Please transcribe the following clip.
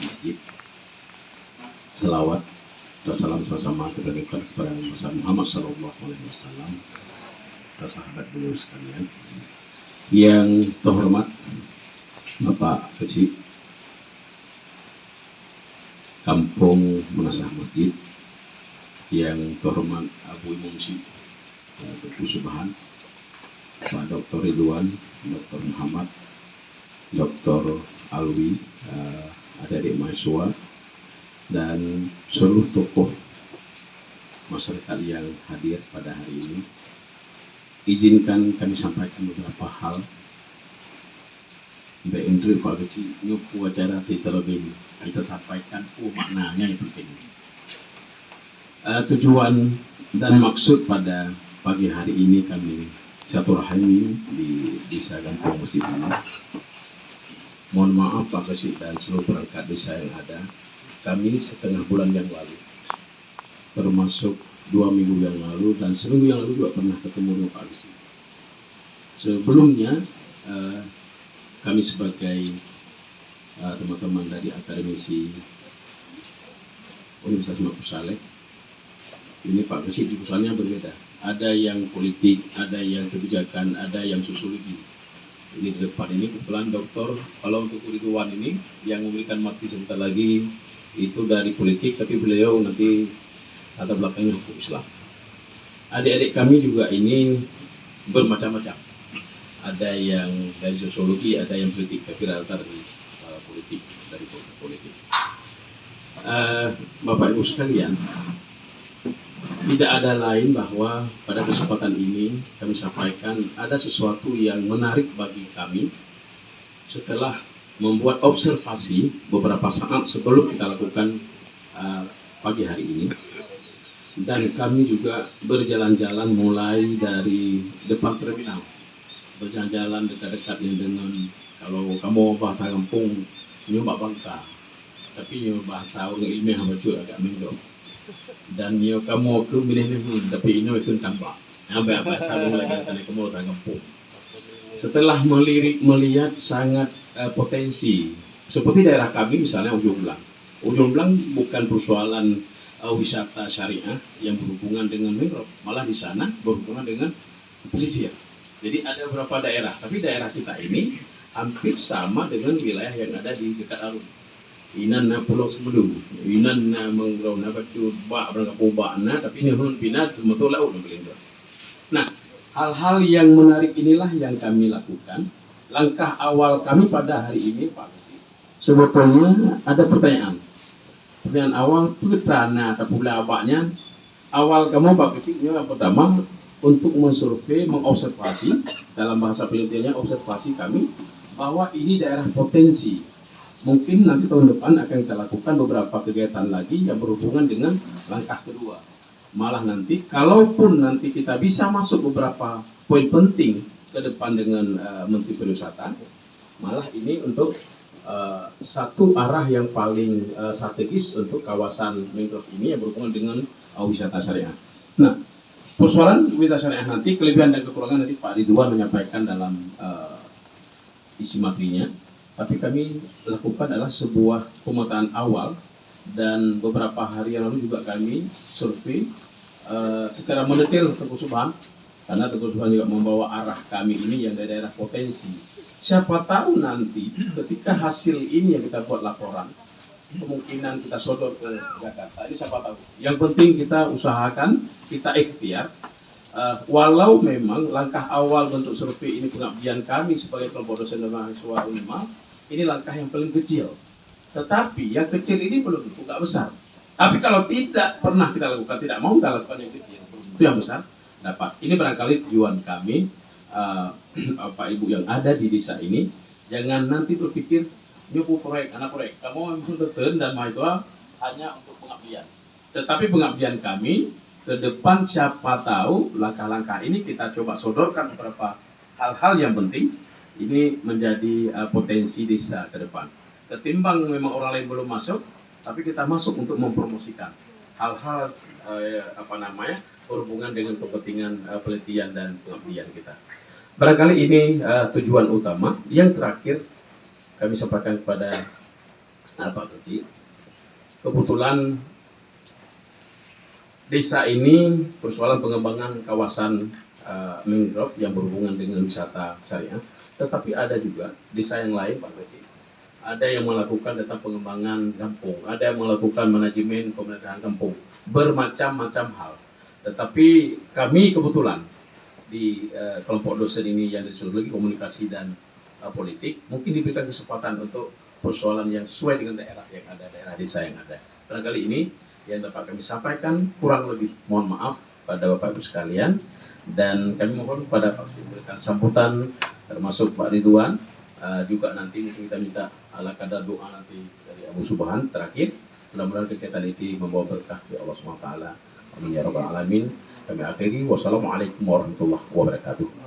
masjid. Selawat dan salam sama-sama kepada Muhammad Sallallahu Alaihi Wasallam, sahabat beliau sekalian. Yang terhormat Bapak Kecil Kampung Menasah Masjid, yang terhormat Abu Mungsi Dr. Subhan, Pak Dr. Ridwan, Dr. Muhammad, Dr. Alwi, adik-adik mahasiswa, dan seluruh tokoh masyarakat yang hadir pada hari ini. Izinkan kami sampaikan beberapa hal. Baik untuk Pak Kecil, nyupu acara terlebih kita sampaikan maknanya yang penting. Tujuan dan maksud pada pagi hari ini kami silaturahmi di Desa Gampong Masjid ini. Mohon maaf Pak Kecil dan seluruh perangkat desa yang ada. Kami setengah bulan yang lalu, termasuk 2 minggu yang lalu dan seminggu yang lalu juga pernah ketemu dengan Pak Kecil. Sebelumnya kami sebagai teman-teman dari akademisi Universitas Mangku Saleh, ini Pak Kecil jurusannya berbeda. Ada yang politik, ada yang kebijakan, ada yang sosiologi. Ini di depan ini kebetulan dokter, kalau untuk Ridwan ini yang memberikan mati sebentar lagi itu dari politik, tapi beliau nanti latar belakangnya hukum Islam. Adik-adik kami juga ini bermacam-macam. Ada yang dari sosiologi, ada yang politik, tapi rata dari politik, dari politik. Bapak Ibu sekalian, tidak ada lain bahwa pada kesempatan ini kami sampaikan ada sesuatu yang menarik bagi kami setelah membuat observasi beberapa saat sebelum kita lakukan pagi hari ini. Dan kami juga berjalan-jalan mulai dari depan terminal, berjalan-jalan dekat-dekat yang dengan, kalau kamu bahasa kampung nyoba bangka, tapi nyoba bahasa orang ilmiah betul agak mendok. Dan nyo kamu ke milih-milih, tapi ini itu tambah. Apa kalau lagi tadi kamu orang kampung. Setelah melihat sangat potensi, seperti daerah kami misalnya Ujung Blang. Ujung Blang bukan persoalan wisata syariah yang berhubungan dengan mangrove, malah di sana berhubungan dengan pesisir. Jadi ada beberapa daerah, tapi daerah kita ini hampir sama dengan wilayah yang ada di dekat Arun. Inan na Pulau Semedu, inan na mangrove na batu bak berangkat pobak na, tapi ini hun pinat betul laut na belenggar. Nah, hal-hal yang menarik inilah yang kami lakukan. Langkah awal kami pada hari ini, Pak Kecil, sebetulnya ada pertanyaan. Pertanyaan awal putrana atau pula abaknya. Awal kamu Pak Kecil, yang pertama untuk mensurvei, mengobservasi, dalam bahasa penelitiannya observasi kami, bahwa ini daerah potensi. Mungkin nanti tahun depan akan kita lakukan beberapa kegiatan lagi yang berhubungan dengan langkah kedua. Malah nanti, kalaupun nanti kita bisa masuk beberapa poin penting ke depan dengan Menteri Pariwisata, malah ini untuk satu arah yang paling strategis untuk kawasan mangrove ini yang berhubungan dengan wisata syariah. Nah, persoalan wisata syariah nanti, kelebihan dan kekurangan nanti Pak Ridwan menyampaikan dalam isi materinya. Tapi kami lakukan adalah sebuah pemetaan awal, dan beberapa hari yang lalu juga kami survei secara mendetail Teguh Subhan, karena Teguh Subhan juga membawa arah kami ini yang dari daerah potensi. Siapa tahu nanti ketika hasil ini yang kita buat laporan, kemungkinan kita sodor ke Jakarta, ini siapa tahu. Yang penting kita usahakan, kita ikhtiar. Walau memang langkah awal bentuk survei ini pengabdian kami sebagai kelompok dosen dan mahasiswa UNIMA, ini langkah yang paling kecil. Tetapi yang kecil ini belum tentu nggak besar. Tapi kalau tidak pernah kita lakukan, tidak mau kita lakukan yang kecil, itu yang besar dapat. Ini barangkali tujuan kami, Bapak Ibu yang ada di desa ini, jangan nanti berpikir nyupu proyek, anak proyek. Kamu memang terten dan mahasiswa hanya untuk pengabdian. Tetapi pengabdian kami ke depan, siapa tahu langkah-langkah ini kita coba sodorkan beberapa hal-hal yang penting. Ini menjadi potensi desa ke depan. Ketimbang memang orang lain belum masuk, tapi kita masuk untuk mempromosikan hal-hal berhubungan dengan kepentingan penelitian dan pengabdian kita. Barangkali ini tujuan utama. Yang terakhir kami sampaikan kepada Nah, Pak Kecil, kebetulan desa ini persoalan pengembangan kawasan mangrove yang berhubungan dengan wisata syariah, tetapi ada juga desa yang lain, Pak Kecil. Ada yang melakukan tentang pengembangan kampung, ada yang melakukan manajemen pemerintahan kampung, bermacam-macam hal. Tetapi kami kebetulan di kelompok dosen ini yang disebut lagi komunikasi dan politik, mungkin diberikan kesempatan untuk persoalan yang sesuai dengan daerah yang ada, daerah desa yang ada. Barangkali ini yang dapat kami sampaikan, kurang lebih mohon maaf pada Bapak Ibu sekalian, dan kami mohon kepada Pak Presiden memberikan sambutan, termasuk Pak Ridwan, juga nanti mungkin kita minta ala kadar doa nanti dari Abu Subhan terakhir. Mudah-mudahan kegiatan ini membawa berkah di Allah SWT. Amin ya rabbal alamin. Kami akhiri, wassalamualaikum warahmatullahi wabarakatuh.